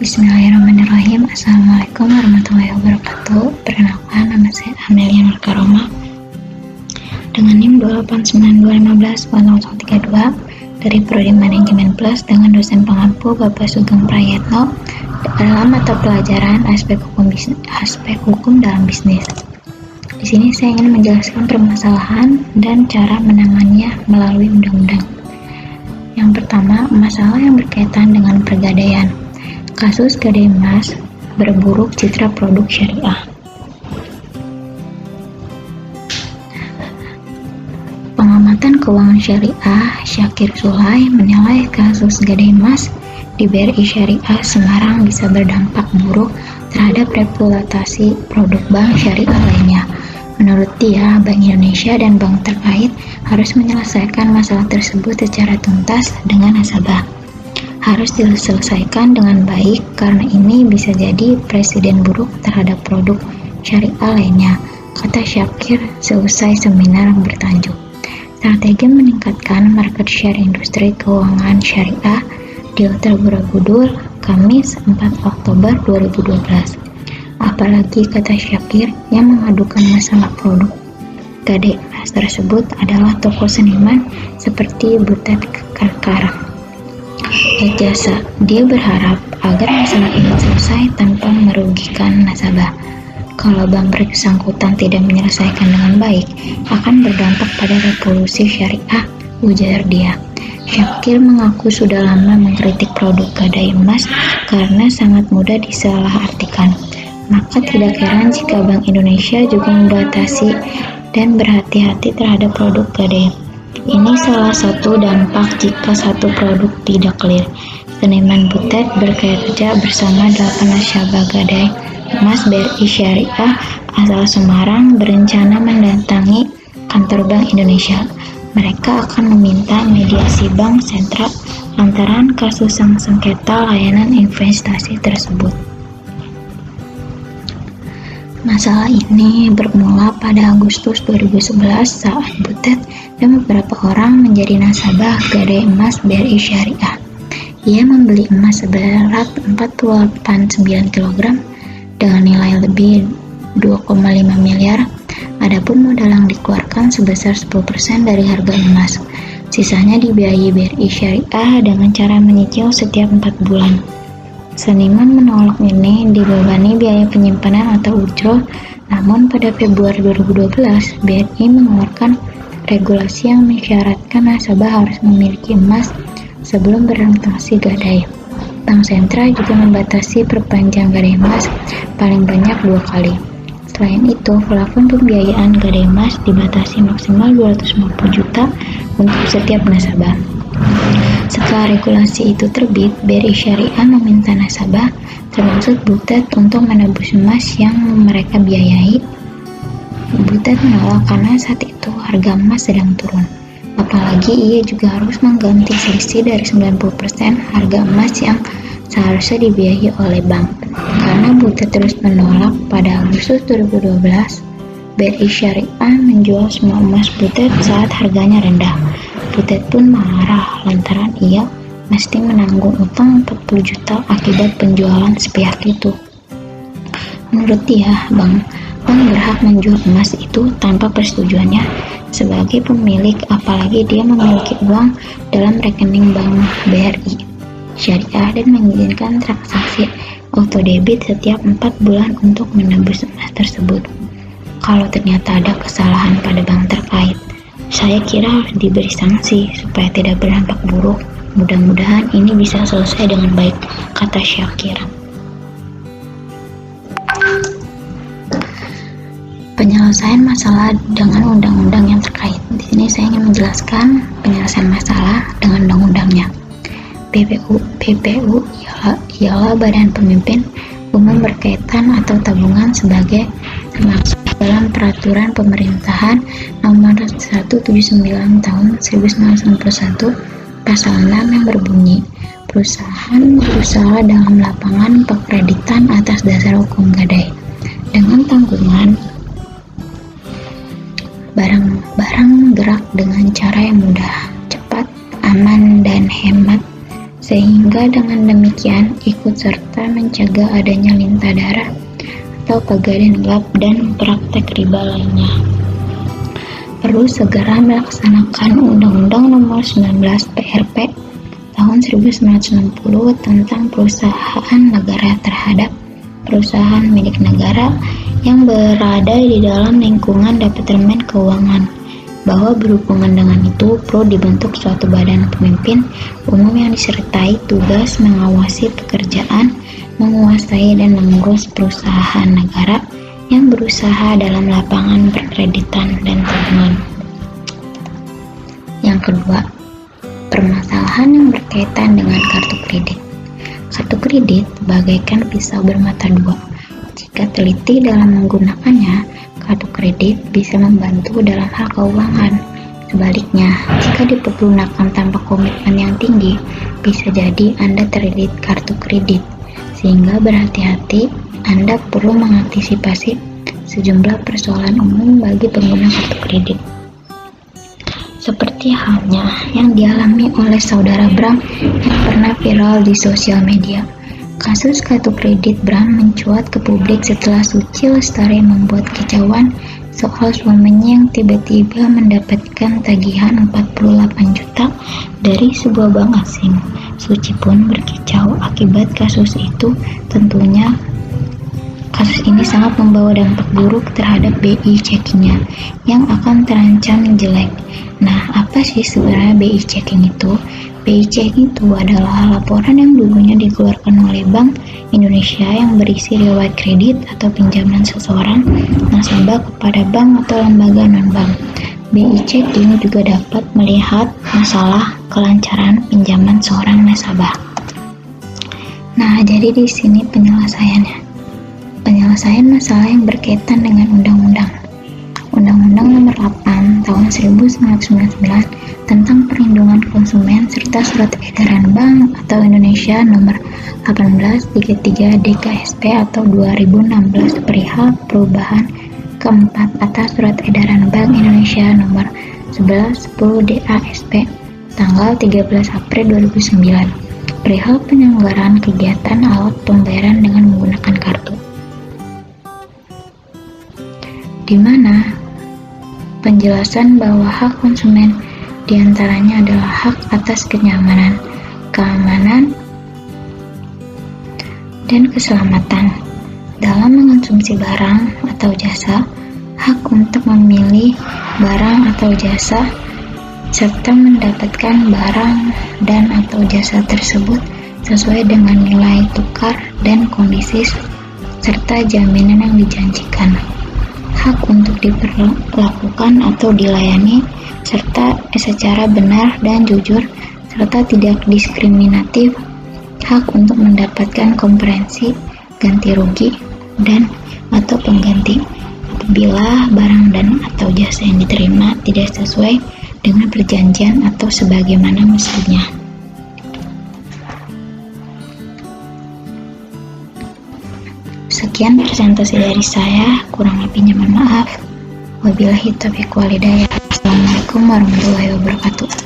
Bismillahirrahmanirrahim. Assalamualaikum warahmatullahi wabarakatuh. Perkenalkan, nama saya Amelia Nurkaroma dengan NIM 2892015.0132 dari Prodi Manajemen Plus dengan dosen pengampu Bapak Sugeng Prayetno dalam mata pelajaran aspek hukum dalam bisnis. Di sini saya ingin menjelaskan permasalahan dan cara menanganinya melalui undang-undang. Yang pertama, masalah yang berkaitan dengan pergadaian. Kasus gadai emas berburuk citra produk syariah. Pengamatan keuangan syariah Syakir Sulay menilai kasus gadai emas di BRI Syariah Semarang bisa berdampak buruk terhadap reputasi produk bank syariah lainnya. Menurut dia, Bank Indonesia dan bank terkait harus menyelesaikan masalah tersebut secara tuntas dengan nasabah. Harus diselesaikan dengan baik karena ini bisa jadi presiden buruk terhadap produk syariah lainnya, kata Syakir seusai seminar bertajuk Strategi Meningkatkan Market Share Industri Keuangan Syariah di Hotel Borobudur, Kamis 4 Oktober 2012. Apalagi, kata Syakir, yang mengadukan masalah produk gadai emas tersebut adalah tokoh seniman seperti Butet Karkar Jasa. Dia berharap agar masalah ini selesai tanpa merugikan nasabah. Kalau bank bersangkutan tidak menyelesaikan dengan baik, akan berdampak pada revolusi syariah, ujar dia. Syakir mengaku sudah lama mengkritik produk gadai emas karena sangat mudah disalahartikan. Maka tidak heran jika Bank Indonesia juga membatasi dan berhati-hati terhadap produk gadai. Ini salah satu dampak jika satu produk tidak clear. Seniman Butet bekerja bersama 8 nasabah gadai emas BRI Syariah asal Semarang berencana mendatangi kantor Bank Indonesia. Mereka akan meminta mediasi bank sentral lantaran kasus sengketa layanan investasi tersebut. Masalah ini bermula pada Agustus 2011 saat Butet dan beberapa orang menjadi nasabah gadai emas BRI Syariah. Ia membeli emas seberat 4,89 kg dengan nilai lebih 2,5 miliar. Adapun modal yang dikeluarkan sebesar 10% dari harga emas. Sisanya dibiayai BRI Syariah dengan cara menyicil setiap 4 bulan. Seniman menolak ini dibebani biaya penyimpanan atau ujroh, namun pada Februari 2012, BRI mengeluarkan regulasi yang mensyaratkan nasabah harus memiliki emas sebelum bertransaksi gadai. Bank sentral juga membatasi perpanjang gadai emas paling banyak 2 kali. Selain itu, plafon pembiayaan gadai emas dibatasi maksimal 250 juta untuk setiap nasabah. Setelah regulasi itu terbit, BRI Syariah meminta nasabah, termasuk Butet, untuk menebus emas yang mereka biayai. Butet menolak karena saat itu harga emas sedang turun. Apalagi ia juga harus mengganti selisih dari 90% harga emas yang seharusnya dibiayai oleh bank. Karena Butet terus menolak, pada Agustus 2012, BRI Syariah menjual semua emas Butet saat harganya rendah. Butet pun marah lantaran ia mesti menanggung utang 40 juta akibat penjualan sepihak itu. Menurut dia, bank berhak menjual emas itu tanpa persetujuannya sebagai pemilik, apalagi dia memiliki uang dalam rekening bank BRI Syariah dan mengizinkan transaksi auto debit setiap 4 bulan untuk menebus emas tersebut. Kalau ternyata ada kesalahan pada bank terkait, saya kira harus diberi sanksi supaya tidak berdampak buruk. Mudah-mudahan ini bisa selesai dengan baik, kata Syakir. Penyelesaian masalah dengan undang-undang yang terkait. Di sini saya ingin menjelaskan penyelesaian masalah dengan undang-undangnya. PPU ialah Badan Pemimpin Umum Berkaitan atau Tabungan sebagai termasuk dalam Peraturan Pemerintahan Nomor 179 Tahun 1991 Pasal 6 yang berbunyi, perusahaan berusaha dalam lapangan pekreditan atas dasar hukum gadai dengan tanggungan barang-barang gerak dengan cara yang mudah, cepat, aman, dan hemat, sehingga dengan demikian ikut serta serta mencegah adanya lintah darah atau pegadaian gelap dan praktek riba lainnya. Perlu segera melaksanakan Undang-Undang Nomor 19 PRP tahun 1960 tentang perusahaan negara terhadap perusahaan milik negara yang berada di dalam lingkungan Departemen Keuangan, bahwa berhubungan dengan itu perlu dibentuk suatu badan pemimpin umum yang disertai tugas mengawasi pekerjaan, menguasai dan mengurus perusahaan negara yang berusaha dalam lapangan perkreditan dan tabungan. Yang kedua, permasalahan yang berkaitan dengan kartu kredit. Kartu kredit bagaikan pisau bermata dua. Jika teliti dalam menggunakannya, kartu kredit bisa membantu dalam hal keuangan. Sebaliknya, jika dipergunakan tanpa komitmen yang tinggi, bisa jadi Anda terlilit kartu kredit. Sehingga berhati-hati, Anda perlu mengantisipasi sejumlah persoalan umum bagi pengguna kartu kredit. Seperti halnya yang dialami oleh saudara Bram yang pernah viral di sosial media. Kasus kartu kredit Bram mencuat ke publik setelah Suci Lestari membuat kicauan soal suaminya yang tiba-tiba mendapatkan tagihan 48 juta dari sebuah bank asing. Suci pun berkicau akibat kasus itu. Tentunya kasus ini sangat membawa dampak buruk terhadap BI Checking-nya yang akan terancam jelek. Nah, apa sih sebenarnya BI Checking itu? BI Checking itu adalah laporan yang dulunya dikeluarkan oleh Bank Indonesia yang berisi riwayat kredit atau pinjaman seseorang nasabah kepada bank atau lembaga non-bank. BI Checking juga dapat melihat masalah kelancaran pinjaman seorang nasabah. Nah, jadi di sini penyelesaiannya. Penyelesaian masalah yang berkaitan dengan Undang-Undang Nomor 8 Tahun 1999 tentang Perlindungan Konsumen serta Surat Edaran Bank atau Indonesia Nomor 1833 DKSP atau 2016 perihal perubahan keempat atas Surat Edaran Bank Indonesia Nomor 1110 DASP tanggal 13 April 2009 perihal penyelenggaraan kegiatan alat pembayaran dengan menggunakan kartu, di mana penjelasan bahwa hak konsumen diantaranya adalah hak atas kenyamanan, keamanan, dan keselamatan dalam mengonsumsi barang atau jasa, hak untuk memilih barang atau jasa, serta mendapatkan barang dan atau jasa tersebut sesuai dengan nilai tukar dan kondisi serta jaminan yang dijanjikan, hak untuk diperlakukan atau dilayani serta secara benar dan jujur serta tidak diskriminatif, hak untuk mendapatkan kompensi ganti rugi dan atau pengganti apabila barang dan atau jasa yang diterima tidak sesuai dengan perjanjian atau sebagaimana mestinya. Sekian presentasi dari saya, kurang lebihnya mohon maaf. Wabillahi taufiq wal hidayah. Assalamualaikum warahmatullahi wabarakatuh.